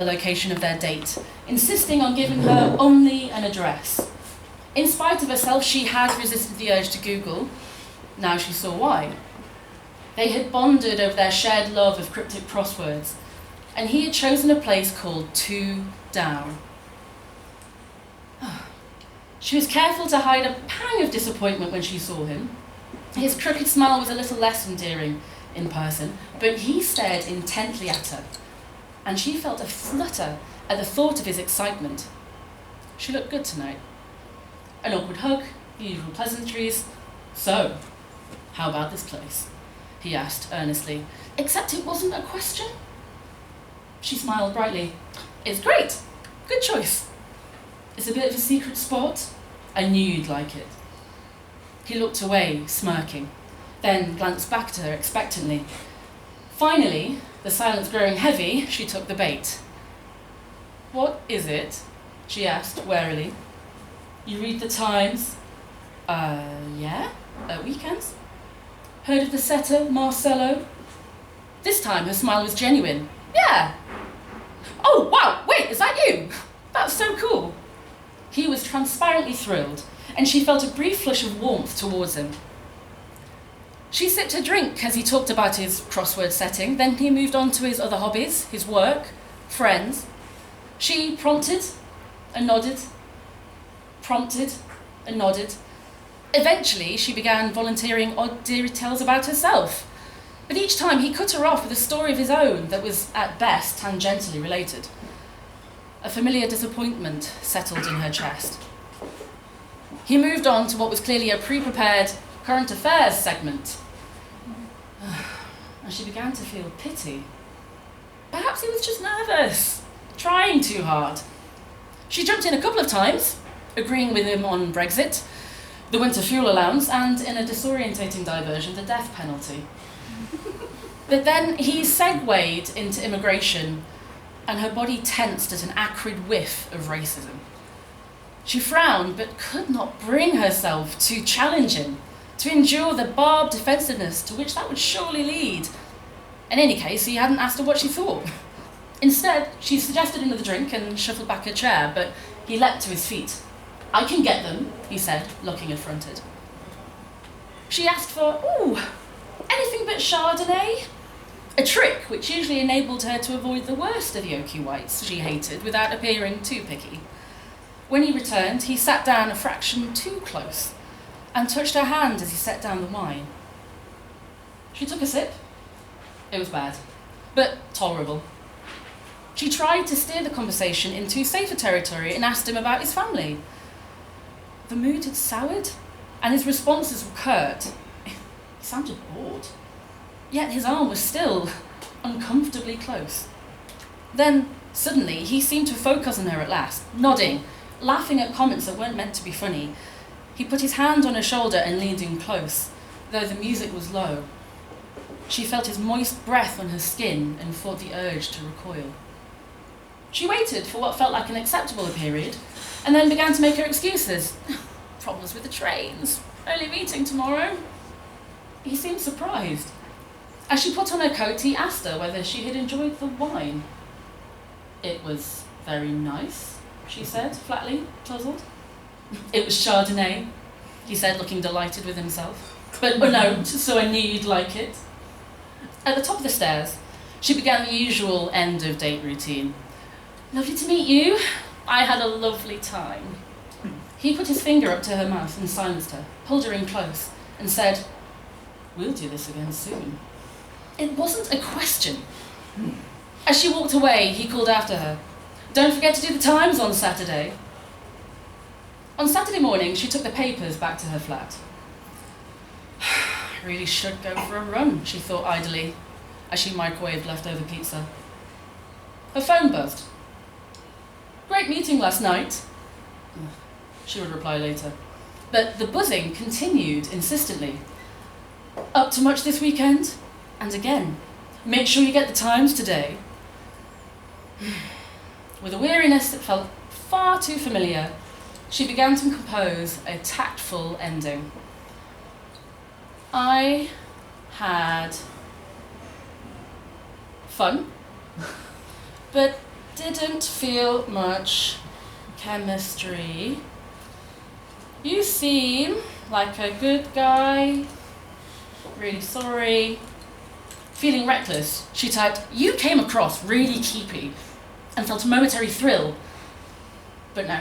the location of their date, insisting on giving her only an address. In spite of herself, she had resisted the urge to Google. Now she saw why. They had bonded over their shared love of cryptic crosswords, and he had chosen a place called 2 Down. She was careful to hide a pang of disappointment when she saw him. His crooked smile was a little less endearing in person, but he stared intently at her, and she felt a flutter at the thought of his excitement. She looked good tonight. An awkward hug, the usual pleasantries. "So, how about this place?" he asked earnestly, except it wasn't a question. She smiled brightly. "It's great. Good choice. It's a bit of a secret spot. I knew you'd like it." He looked away, smirking, then glanced back to her expectantly. Finally, the silence growing heavy, she took the bait. "What is it?" she asked warily. "You read the Times?" Yeah, at weekends." "Heard of the setter, Marcello?" This time her smile was genuine. "Yeah." "Oh, wow, wait, is that you? That's so cool." He was transparently thrilled, and she felt a brief flush of warmth towards him. She sipped her drink as he talked about his crossword setting, then he moved on to his other hobbies, his work, friends. She prompted and nodded, prompted and nodded. Eventually, she began volunteering odd details about herself, but each time he cut her off with a story of his own that was, at best, tangentially related. A familiar disappointment settled in her chest. He moved on to what was clearly a pre-prepared current affairs segment, and she began to feel pity. Perhaps he was just nervous, trying too hard. She jumped in a couple of times, agreeing with him on Brexit, the winter fuel allowance, and, in a disorientating diversion, the death penalty. But then he segued into immigration, and her body tensed at an acrid whiff of racism. She frowned, but could not bring herself to challenge him, to endure the barbed defensiveness to which that would surely lead. In any case, he hadn't asked her what she thought. Instead, she suggested another drink and shuffled back her chair, but he leapt to his feet. "I can get them," he said, looking affronted. She asked for, anything but Chardonnay? A trick which usually enabled her to avoid the worst of the oaky whites she hated without appearing too picky. When he returned, he sat down a fraction too close and touched her hand as he set down the wine. She took a sip. It was bad, but tolerable. She tried to steer the conversation into safer territory and asked him about his family. The mood had soured, and his responses were curt. He sounded bored. Yet his arm was still uncomfortably close. Then, suddenly, he seemed to focus on her at last, nodding, laughing at comments that weren't meant to be funny. He put his hand on her shoulder and leaned in close, though the music was low. She felt his moist breath on her skin and fought the urge to recoil. She waited for what felt like an acceptable period, and then began to make her excuses. Problems with the trains, early meeting tomorrow. He seemed surprised. As she put on her coat, he asked her whether she had enjoyed the wine. "It was very nice," she said, flatly, puzzled. "It was Chardonnay," he said, looking delighted with himself. "But no, so I knew you'd like it." At the top of the stairs, she began the usual end-of-date routine. "Lovely to meet you. I had a lovely time." He put his finger up to her mouth and silenced her, pulled her in close, and said, "We'll do this again soon." It wasn't a question. As she walked away, he called after her, "Don't forget to do the Times on Saturday." On Saturday morning, she took the papers back to her flat. "I really should go for a run," she thought idly, as she microwaved leftover pizza. Her phone buzzed. "Great meeting last night," she would reply later. But the buzzing continued insistently. "Up to much this weekend?" And again, "Make sure you get the Times today." With a weariness that felt far too familiar, she began to compose a tactful ending. "I had fun, but Didn't feel much chemistry. You seem like a good guy. Really sorry. Feeling reckless, she typed, "You came across really keepy," and felt a momentary thrill. But no.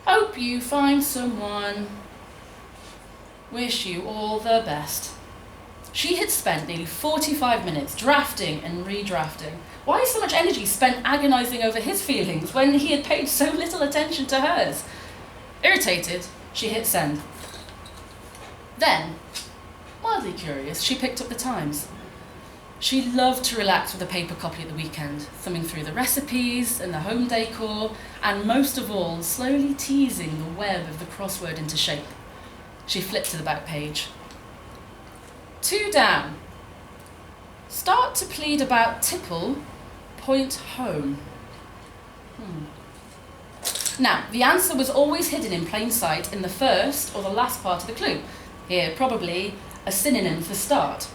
Hope you find someone. Wish you all the best. She had spent nearly 45 minutes drafting and redrafting. Why so much energy spent agonising over his feelings when he had paid so little attention to hers? Irritated, she hit send. Then, mildly curious, she picked up the Times. She loved to relax with a paper copy at the weekend, thumbing through the recipes and the home decor, and most of all, slowly teasing the web of the crossword into shape. She flipped to the back page. 2 down. Start to plead about tipple, point home. Now, the answer was always hidden in plain sight in the first or the last part of the clue. Here, probably a synonym for start.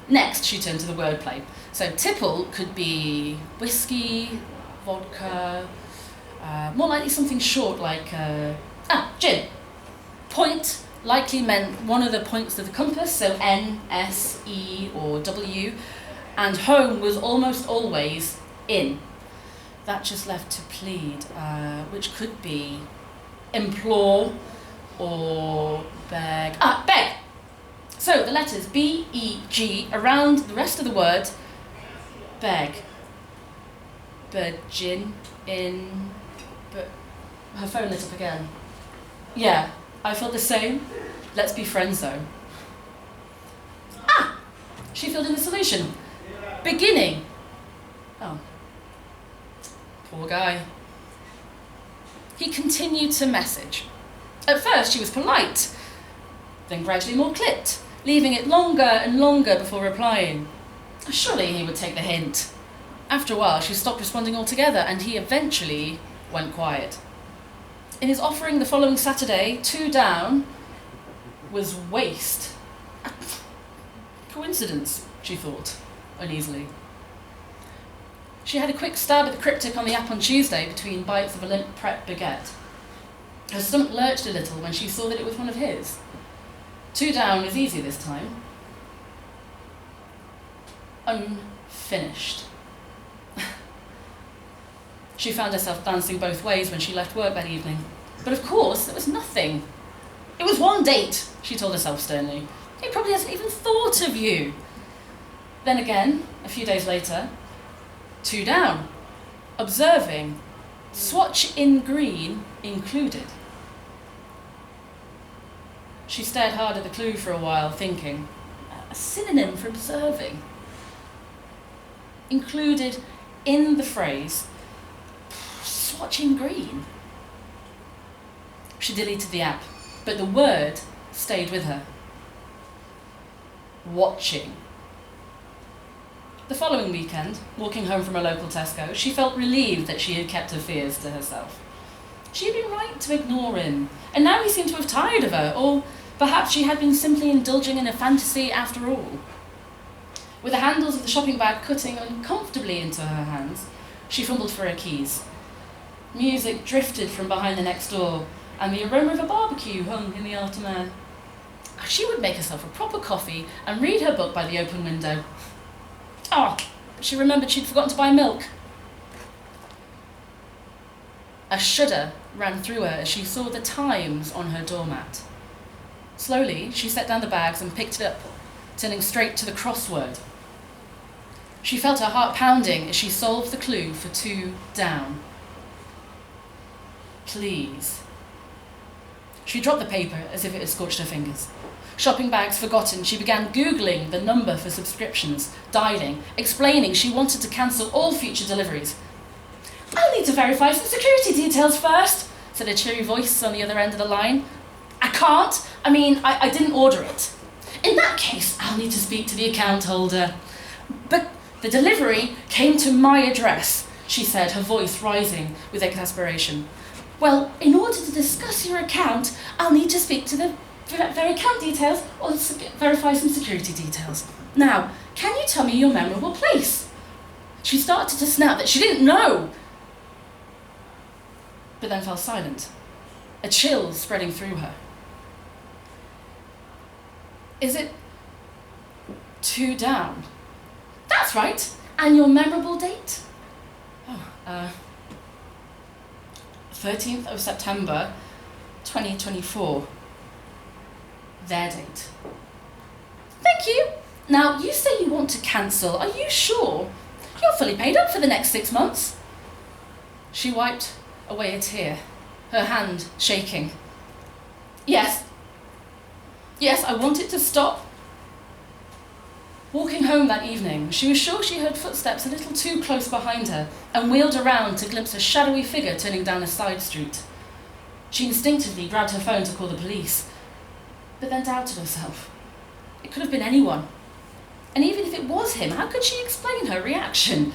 Next, she turned to the wordplay. So tipple could be whiskey, vodka, more likely something short like, gin. Point likely meant one of the points of the compass, so N, S, E, or W, and home was almost always in. That just left to plead, which could be implore or beg. Beg! So the letters B, E, G around the rest of the word, beg. Gin, in, but her phone lit up again. Yeah, I felt the same. Let's be friends though. She filled in the solution. Beginning. Oh. Poor guy. He continued to message. At first she was polite, then gradually more clipped, leaving it longer and longer before replying. Surely he would take the hint. After a while she stopped responding altogether and he eventually went quiet. In his offering the following Saturday, 2 down, was waste. Coincidence, she thought, uneasily. She had a quick stab at the cryptic on the app on Tuesday between bites of a limp prep baguette. Her stomach lurched a little when she saw that it was one of his. 2 down was easy this time. Unfinished. She found herself glancing both ways when she left work that evening. But of course, it was nothing. It was one date, she told herself sternly. He probably hasn't even thought of you. Then again, a few days later, 2 down. Observing. Swatch in green included. She stared hard at the clue for a while, thinking, a synonym for observing. Included in the phrase, swatch in green. She deleted the app, but the word stayed with her. Watching. The following weekend, walking home from a local Tesco, she felt relieved that she had kept her fears to herself. She had been right to ignore him, and now he seemed to have tired of her, or perhaps she had been simply indulging in a fantasy after all. With the handles of the shopping bag cutting uncomfortably into her hands, she fumbled for her keys. Music drifted from behind the next door, and the aroma of a barbecue hung in the autumn air. She would make herself a proper coffee and read her book by the open window. But she remembered she'd forgotten to buy milk. A shudder ran through her as she saw the Times on her doormat. Slowly, she set down the bags and picked it up, turning straight to the crossword. She felt her heart pounding as she solved the clue for 2 down. Please. She dropped the paper as if it had scorched her fingers. Shopping bags forgotten, she began Googling the number for subscriptions, dialing, explaining she wanted to cancel all future deliveries. I'll need to verify some security details first, said a cheery voice on the other end of the line. I can't. I didn't order it. In that case, I'll need to speak to the account holder. But the delivery came to my address, she said, her voice rising with exasperation. Well, in order to discuss your account, I'll need to speak to the very account details or verify some security details. Now, can you tell me your memorable place? She started to snap that she didn't know, but then fell silent, a chill spreading through her. Is it 2 down? That's right. And your memorable date? 13th of September, 2024. Their date. Thank you. Now, you say you want to cancel. Are you sure? You're fully paid up for the next 6 months. She wiped away a tear, her hand shaking. Yes, I want it to stop. Walking home that evening, she was sure she heard footsteps a little too close behind her and wheeled around to glimpse a shadowy figure turning down a side street. She instinctively grabbed her phone to call the police, but then doubted herself. It could have been anyone. And even if it was him, how could she explain her reaction?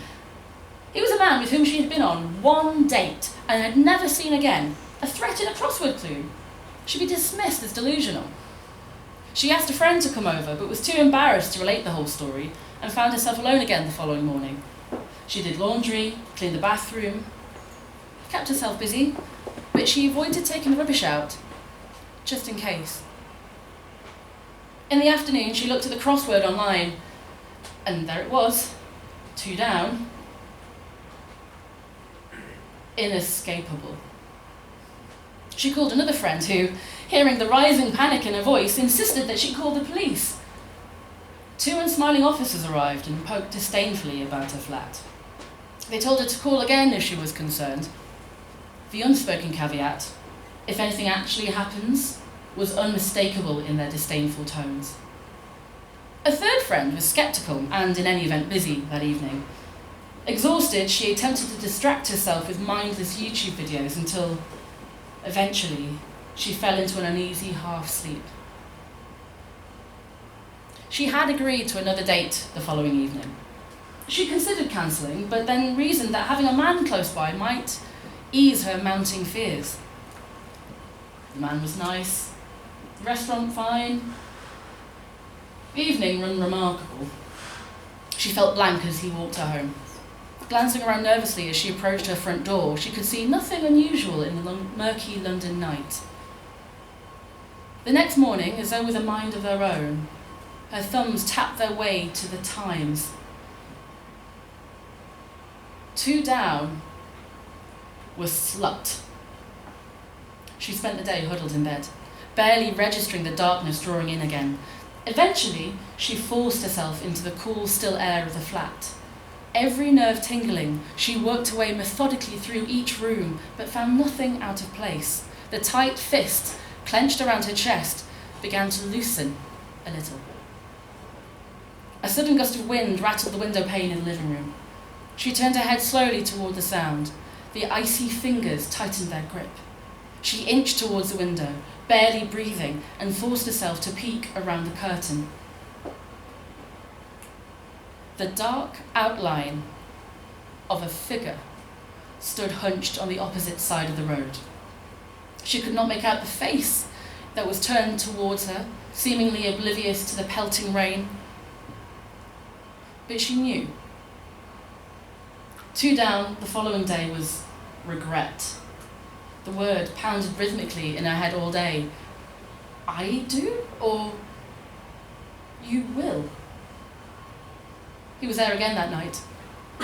He was a man with whom she had been on 1 date and had never seen again, a threat in a crossword clue. She'd be dismissed as delusional. She asked a friend to come over, but was too embarrassed to relate the whole story and found herself alone again the following morning. She did laundry, cleaned the bathroom, kept herself busy, but she avoided taking the rubbish out, just in case. In the afternoon, she looked at the crossword online, and there it was, 2 down. Inescapable. She called another friend who, hearing the rising panic in her voice, insisted that she call the police. 2 unsmiling officers arrived and poked disdainfully about her flat. They told her to call again if she was concerned. The unspoken caveat, if anything actually happens, was unmistakable in their disdainful tones. A third friend was sceptical and, in any event, busy that evening. Exhausted, she attempted to distract herself with mindless YouTube videos until, eventually, she fell into an uneasy half-sleep. She had agreed to another date the following evening. She considered cancelling, but then reasoned that having a man close by might ease her mounting fears. The man was nice, the restaurant fine, the evening unremarkable. She felt blank as he walked her home. Glancing around nervously as she approached her front door, she could see nothing unusual in the murky London night. The next morning, as though with a mind of her own, her thumbs tapped their way to the Times. 2 down was slut. She spent the day huddled in bed, barely registering the darkness drawing in again. Eventually, she forced herself into the cool, still air of the flat. Every nerve tingling, she worked her way methodically through each room, but found nothing out of place. The tight fist, clenched around her chest, began to loosen a little. A sudden gust of wind rattled the window pane in the living room. She turned her head slowly toward the sound. The icy fingers tightened their grip. She inched towards the window, barely breathing, and forced herself to peek around the curtain. The dark outline of a figure stood hunched on the opposite side of the road. She could not make out the face that was turned towards her, seemingly oblivious to the pelting rain. But she knew. 2 down the following day was regret. The word pounded rhythmically in her head all day. I do? Or you will? He was there again that night.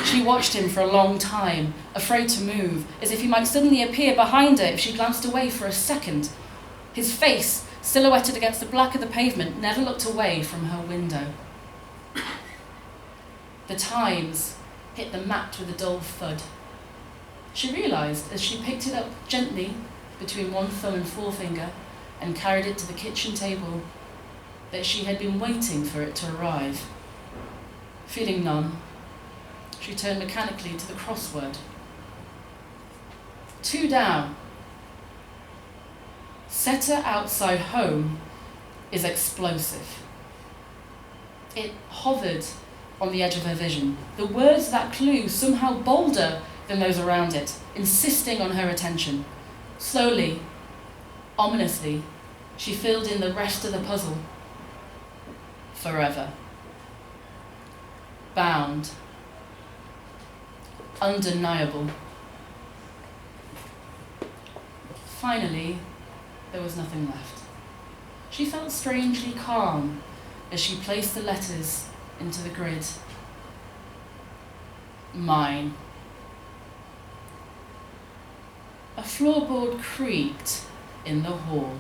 She watched him for a long time, afraid to move, as if he might suddenly appear behind her if she glanced away for a second. His face, silhouetted against the black of the pavement, never looked away from her window. The Times hit the mat with a dull thud. She realised as she picked it up gently between one thumb and forefinger and carried it to the kitchen table that she had been waiting for it to arrive. Feeling numb, she turned mechanically to the crossword. 2 down. Setter outside home is explosive. It hovered on the edge of her vision, the words of that clue somehow bolder than those around it, insisting on her attention. Slowly, ominously, she filled in the rest of the puzzle. Forever. Bound. undeniable. Finally, there was nothing left. She felt strangely calm as she placed the letters into the grid. Mine. A floorboard creaked in the hall.